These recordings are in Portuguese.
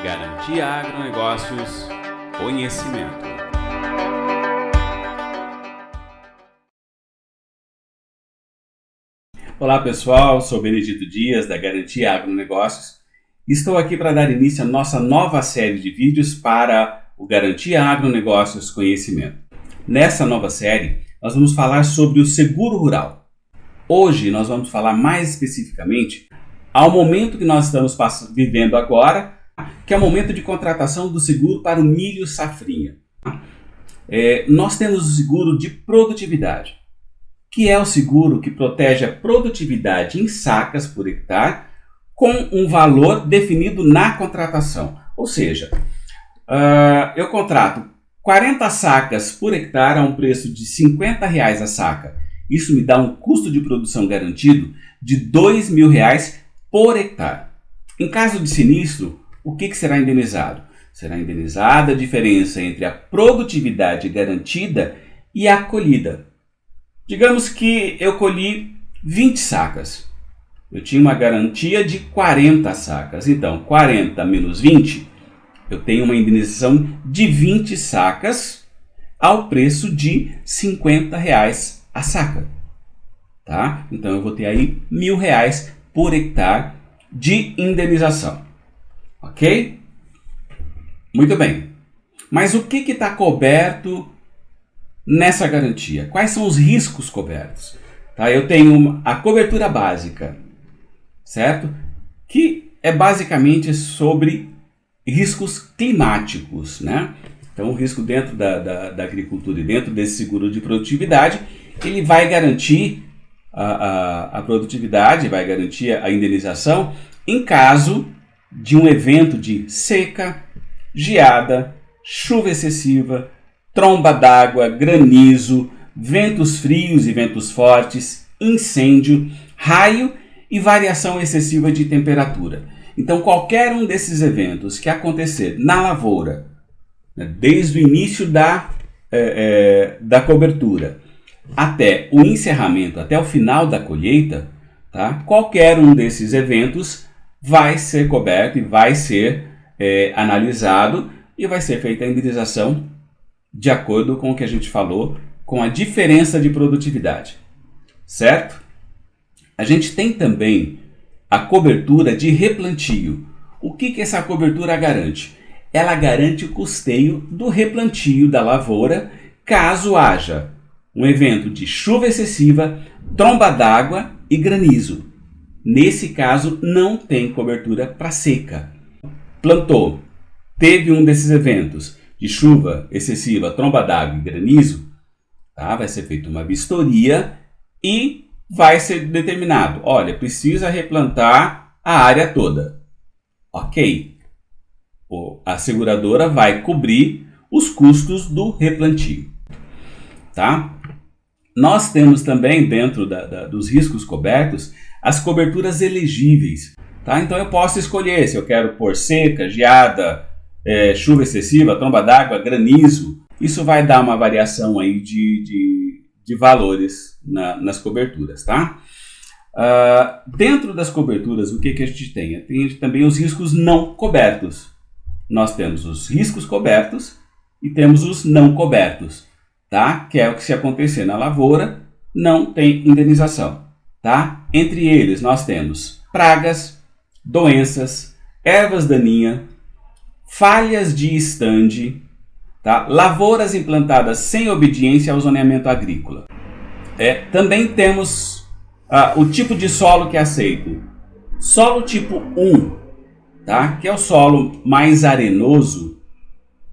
Garantia Agronegócios, conhecimento. Olá pessoal, sou Benedito Dias da Garantia Agronegócios. Estou aqui para dar início à nossa nova série de vídeos para o Garantia Agronegócios Conhecimento. Nessa nova série, nós vamos falar sobre o seguro rural. Hoje nós vamos falar mais especificamente ao momento que nós estamos vivendo agora, que é o momento de contratação do seguro para o milho safrinha. Nós temos o seguro de produtividade, que é o seguro que protege a produtividade em sacas por hectare com um valor definido na contratação. Ou seja, eu contrato 40 sacas por hectare a um preço de R$50 a saca. Isso me dá um custo de produção garantido de R$2.000 por hectare. Em caso de sinistro, o que será indenizado? Será indenizada a diferença entre a produtividade garantida e a colhida. Digamos que eu colhi 20 sacas. Eu tinha uma garantia de 40 sacas. Então, 40 menos 20, eu tenho uma indenização de 20 sacas ao preço de R$50 a saca. Tá? Então, eu vou ter aí R$1.000 por hectare de indenização. Ok? Muito bem. Mas o que está coberto nessa garantia? Quais são os riscos cobertos? Tá? Eu tenho a cobertura básica, certo? Que é basicamente sobre riscos climáticos, né? Então, o risco dentro da agricultura e dentro desse seguro de produtividade, ele vai garantir a produtividade, vai garantir a indenização em caso de um evento de seca, geada, chuva excessiva, tromba d'água, granizo, ventos frios e ventos fortes, incêndio, raio e variação excessiva de temperatura. Então, qualquer um desses eventos que acontecer na lavoura, né, desde o início da cobertura até o encerramento, até o final da colheita, tá? Qualquer um desses eventos vai ser coberto e vai ser analisado e vai ser feita a indenização de acordo com o que a gente falou, com a diferença de produtividade, certo? A gente tem também a cobertura de replantio. O que essa cobertura garante? Ela garante o custeio do replantio da lavoura caso haja um evento de chuva excessiva, tromba d'água e granizo. Nesse caso, não tem cobertura para seca. Plantou, teve um desses eventos de chuva excessiva, tromba d'água e granizo, tá? Vai ser feita uma vistoria e vai ser determinado, olha, precisa replantar a área toda. Ok. A seguradora vai cobrir os custos do replantio. Tá? Nós temos também, dentro dos riscos cobertos, as coberturas elegíveis. Tá? Então eu posso escolher se eu quero pôr seca, geada, chuva excessiva, tromba d'água, granizo. Isso vai dar uma variação aí de valores nas coberturas. Tá? Dentro das coberturas, o que a gente tem? Tem também os riscos não cobertos. Nós temos os riscos cobertos e temos os não cobertos. Tá? Que é o que, se acontecer na lavoura, não tem indenização. Tá? Entre eles nós temos pragas, doenças, ervas daninhas, falhas de estande, tá? Lavouras implantadas sem obediência ao zoneamento agrícola. Também temos o tipo de solo que é aceito. Solo tipo 1, tá? Que é o solo mais arenoso,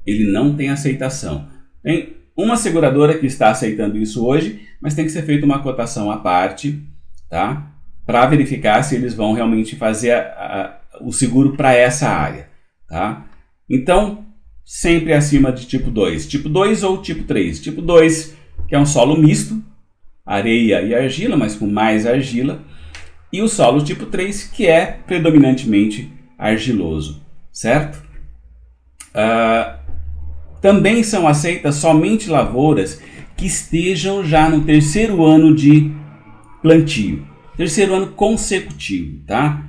ele não tem aceitação. Tem uma seguradora que está aceitando isso hoje, mas tem que ser feita uma cotação à parte, tá? Para verificar se eles vão realmente fazer o seguro para essa área. Tá? Então, sempre acima de tipo 2. Tipo 2 ou tipo 3. Tipo 2, que é um solo misto, areia e argila, mas com mais argila. E o solo tipo 3, que é predominantemente argiloso. Certo? Também são aceitas somente lavouras que estejam já no terceiro ano de plantio. Terceiro ano consecutivo, tá?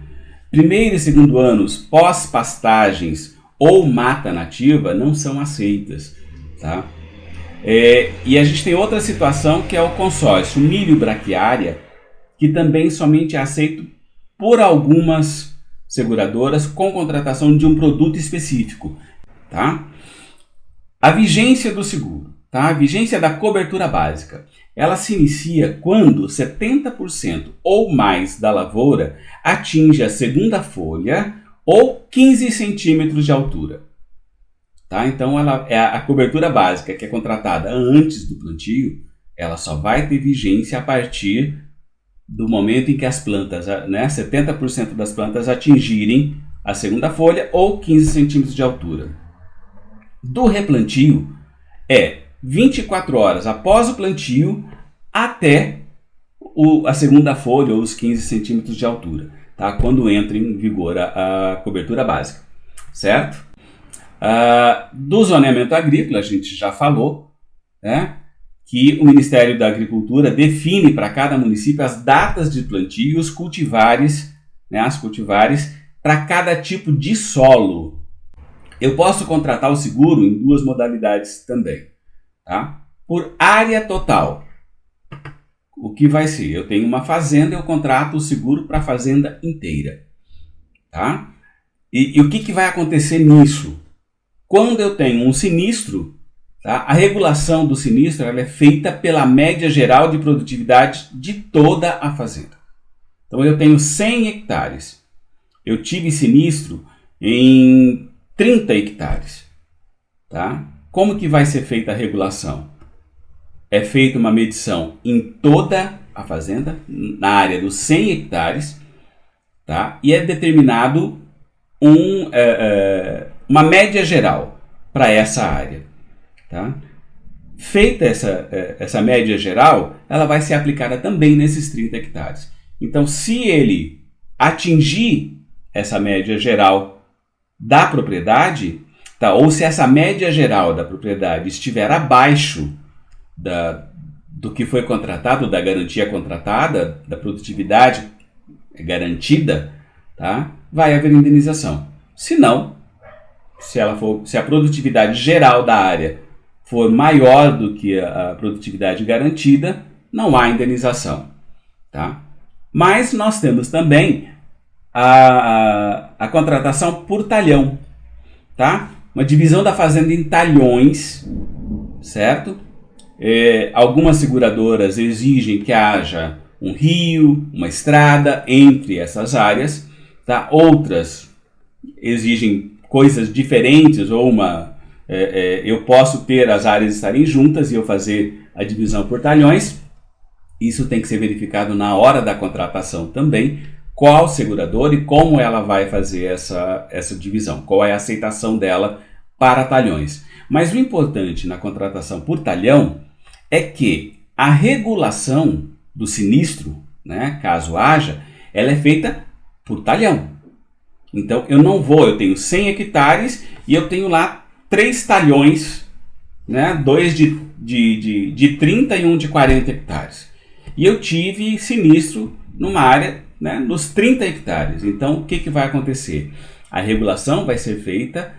Primeiro e segundo anos pós-pastagens ou mata nativa não são aceitas, tá? E a gente tem outra situação que é o consórcio milho braquiária, que também somente é aceito por algumas seguradoras com contratação de um produto específico, tá? A vigência do seguro, tá? A vigência da cobertura básica, ela se inicia quando 70% ou mais da lavoura atinge a segunda folha ou 15 centímetros de altura. Tá? Então, a cobertura básica que é contratada antes do plantio, ela só vai ter vigência a partir do momento em que as plantas, 70% das plantas atingirem a segunda folha ou 15 centímetros de altura. Do replantio é 24 horas após o plantio até a segunda folha ou os 15 centímetros de altura, tá? Quando entra em vigor a cobertura básica, certo? Do zoneamento agrícola, a gente já falou, né, que o Ministério da Agricultura define para cada município as datas de plantio e os cultivares, as cultivares para cada tipo de solo. Eu posso contratar o seguro em duas modalidades também, tá? Por área total. O que vai ser? Eu tenho uma fazenda, eu contrato o seguro para a fazenda inteira, tá? E o que vai acontecer nisso? Quando eu tenho um sinistro, tá, a regulação do sinistro ela é feita pela média geral de produtividade de toda a fazenda. Então eu tenho 100 hectares. Eu tive sinistro em 30 hectares. Tá? Como que vai ser feita a regulação? É feita uma medição em toda a fazenda, na área dos 100 hectares, tá? E é determinado uma média geral para essa área. Tá? Feita essa média geral, ela vai ser aplicada também nesses 30 hectares. Então, se ele atingir essa média geral da propriedade, tá? Ou se essa média geral da propriedade estiver abaixo do que foi contratado, da garantia contratada, da produtividade garantida, tá? Vai haver indenização. Se não, se a produtividade geral da área for maior do que a produtividade garantida, não há indenização. Tá? Mas nós temos também a contratação por talhão. Tá? Uma divisão da fazenda em talhões, certo? Algumas seguradoras exigem que haja um rio, uma estrada entre essas áreas. Tá? Outras exigem coisas diferentes, ou eu posso ter as áreas estarem juntas e eu fazer a divisão por talhões. Isso tem que ser verificado na hora da contratação também, qual seguradora e como ela vai fazer essa divisão, qual é a aceitação dela para talhões. Mas o importante na contratação por talhão é que a regulação do sinistro, caso haja, ela é feita por talhão. Então, eu tenho 100 hectares e eu tenho lá 3 talhões, 2 de 30 e um de 40 hectares. E eu tive sinistro numa área, nos 30 hectares. Então, o que vai acontecer? A regulação vai ser feita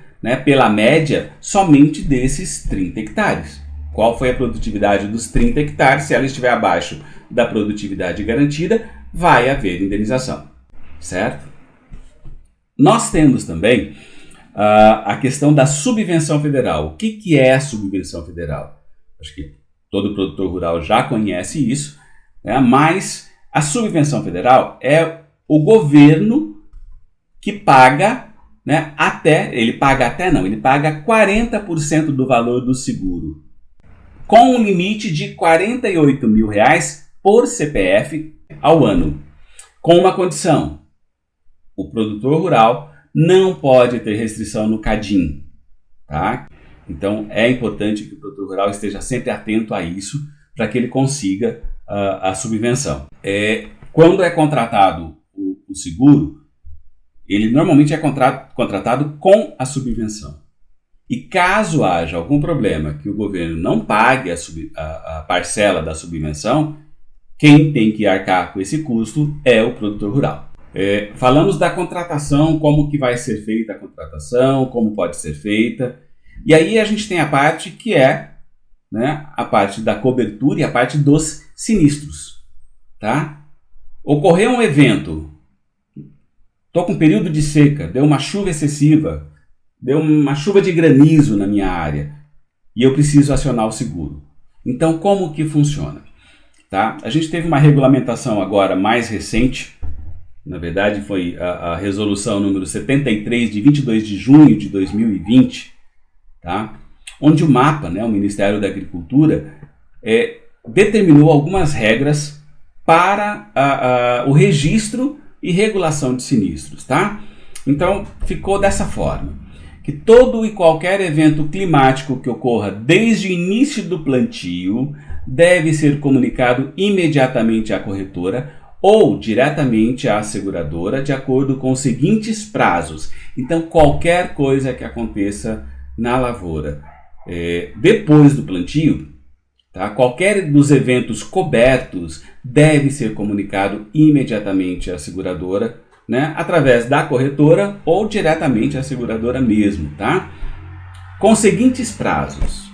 pela média somente desses 30 hectares. Qual foi a produtividade dos 30 hectares? Se ela estiver abaixo da produtividade garantida, vai haver indenização, certo? Nós temos também a questão da subvenção federal. O que é a subvenção federal? Acho que todo produtor rural já conhece isso, mas a subvenção federal é o governo que paga, ele paga 40% do valor do seguro, com um limite de R$ 48 mil por CPF ao ano, com uma condição: o produtor rural não pode ter restrição no CADIM, tá? Então é importante que o produtor rural esteja sempre atento a isso para que ele consiga a subvenção. Quando é contratado o seguro, ele normalmente é contratado com a subvenção. E caso haja algum problema que o governo não pague a parcela da subvenção, quem tem que arcar com esse custo é o produtor rural. Falamos da contratação, como que vai ser feita a contratação, como pode ser feita. E aí a gente tem a parte que é, né, a parte da cobertura e a parte dos sinistros. Tá? Ocorreu um evento, estou com um período de seca, deu uma chuva excessiva, deu uma chuva de granizo na minha área e eu preciso acionar o seguro. Então, como que funciona? Tá? A gente teve uma regulamentação agora mais recente, na verdade foi a resolução número 73 de 22 de junho de 2020, tá? Onde o MAPA, né, o Ministério da Agricultura, determinou algumas regras para o registro e regulação de sinistros. Tá? Então ficou dessa forma, que todo e qualquer evento climático que ocorra desde o início do plantio deve ser comunicado imediatamente à corretora ou diretamente à seguradora, de acordo com os seguintes prazos. Então, qualquer coisa que aconteça na lavoura depois do plantio, tá? Qualquer dos eventos cobertos deve ser comunicado imediatamente à seguradora, né? Através da corretora ou diretamente à seguradora mesmo. Tá? Com os seguintes prazos.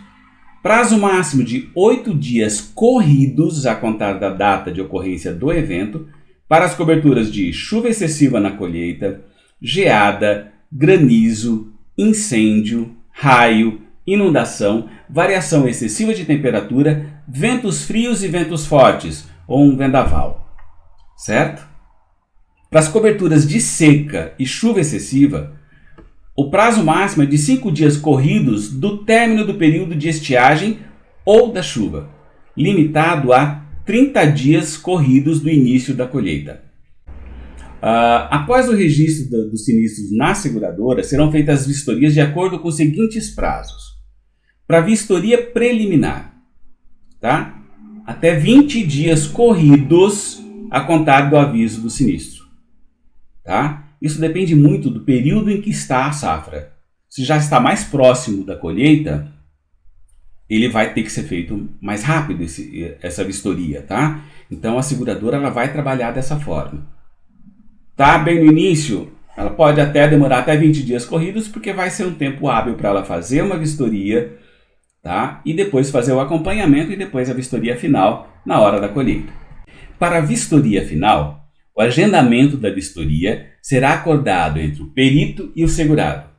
Prazo máximo de 8 dias corridos a contar da data de ocorrência do evento para as coberturas de chuva excessiva na colheita, geada, granizo, incêndio, raio, inundação, variação excessiva de temperatura, ventos frios e ventos fortes ou um vendaval. Certo? Para as coberturas de seca e chuva excessiva, o prazo máximo é de 5 dias corridos do término do período de estiagem ou da chuva, limitado a 30 dias corridos do início da colheita. Após o registro dos sinistros na seguradora, serão feitas vistorias de acordo com os seguintes prazos. Para vistoria preliminar, tá? Até 20 dias corridos a contar do aviso do sinistro. Tá? Isso depende muito do período em que está a safra. Se já está mais próximo da colheita, ele vai ter que ser feito mais rápido essa vistoria. Tá? Então a seguradora ela vai trabalhar dessa forma. Tá? Bem no início, ela pode até demorar até 20 dias corridos, porque vai ser um tempo hábil para ela fazer uma vistoria, tá? E depois fazer o acompanhamento e depois a vistoria final na hora da colheita. Para a vistoria final, o agendamento da vistoria será acordado entre o perito e o segurado.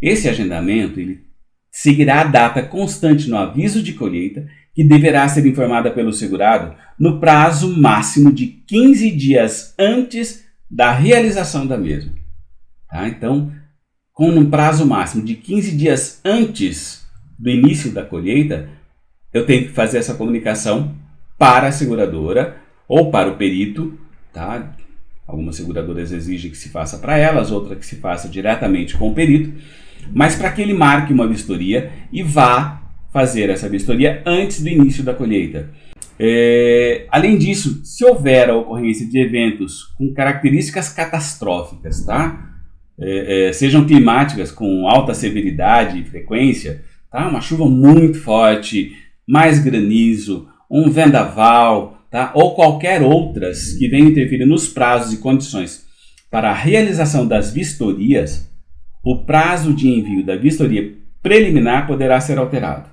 Esse agendamento ele seguirá a data constante no aviso de colheita, que deverá ser informada pelo segurado no prazo máximo de 15 dias antes da realização da mesma. Tá? Então, com um prazo máximo de 15 dias antes do início da colheita, eu tenho que fazer essa comunicação para a seguradora ou para o perito. Tá? Algumas seguradoras exigem que se faça para elas, outras que se faça diretamente com o perito, mas para que ele marque uma vistoria e vá fazer essa vistoria antes do início da colheita. Além disso, se houver a ocorrência de eventos com características catastróficas, tá? Sejam climáticas com alta severidade e frequência, tá? Uma chuva muito forte, mais granizo, um vendaval, tá? Ou qualquer outras que venham interferir nos prazos e condições para a realização das vistorias, o prazo de envio da vistoria preliminar poderá ser alterado.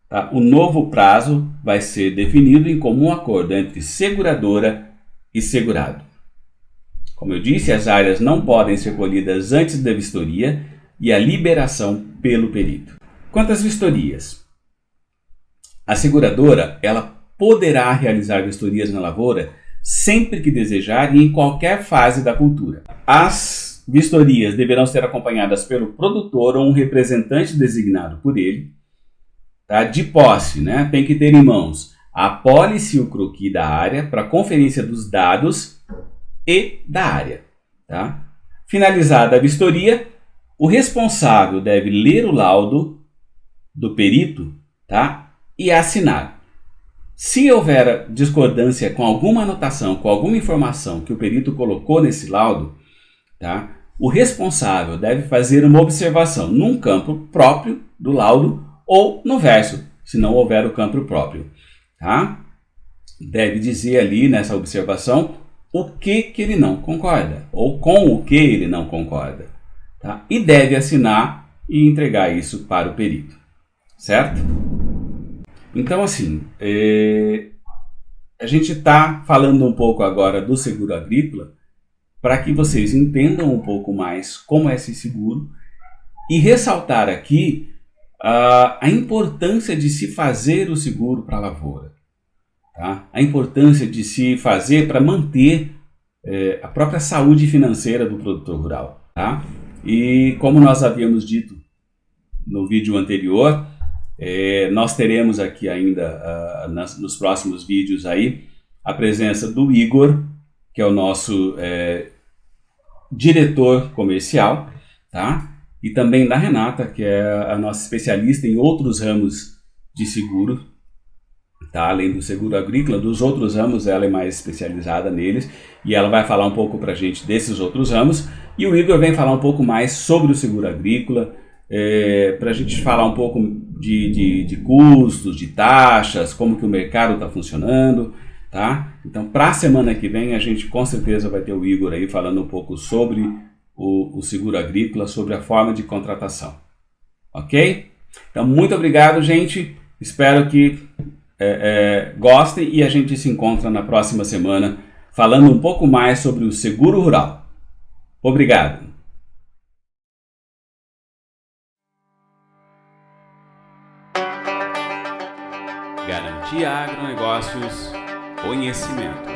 Tá? O novo prazo vai ser definido em comum acordo entre seguradora e segurado. Como eu disse, as áreas não podem ser colhidas antes da vistoria e a liberação pelo perito. Quanto às vistorias, a seguradora ela poderá realizar vistorias na lavoura sempre que desejar e em qualquer fase da cultura. As vistorias deverão ser acompanhadas pelo produtor ou um representante designado por ele. Tá? De posse, né? Tem que ter em mãos a apólice e o croquis da área para conferência dos dados e da área. Tá? Finalizada a vistoria, o responsável deve ler o laudo do perito, tá? E assinar. Se houver discordância com alguma anotação, com alguma informação que o perito colocou nesse laudo, tá? O responsável deve fazer uma observação num campo próprio do laudo ou no verso, se não houver o campo próprio. Tá? Deve dizer ali nessa observação o que ele não concorda, ou com o que ele não concorda. Tá? E deve assinar e entregar isso para o perito. Certo? Então, assim, a gente está falando um pouco agora do seguro agrícola para que vocês entendam um pouco mais como é esse seguro e ressaltar aqui a importância de se fazer o seguro para a lavoura. Tá? A importância de se fazer para manter a própria saúde financeira do produtor rural. Tá? E como nós havíamos dito no vídeo anterior, nós teremos aqui ainda nos próximos vídeos aí a presença do Igor, que é o nosso diretor comercial, tá? E também da Renata, que é a nossa especialista em outros ramos de seguro, tá? Além do seguro agrícola, dos outros ramos ela é mais especializada neles e ela vai falar um pouco para a gente desses outros ramos. E o Igor vem falar um pouco mais sobre o seguro agrícola, para a gente falar um pouco de custos, de taxas, como que o mercado está funcionando, tá? Então, para a semana que vem, a gente com certeza vai ter o Igor aí falando um pouco sobre o seguro agrícola, sobre a forma de contratação, ok? Então, muito obrigado, gente. Espero que gostem e a gente se encontra na próxima semana falando um pouco mais sobre o seguro rural. Obrigado. Garantia Agronegócios, conhecimento.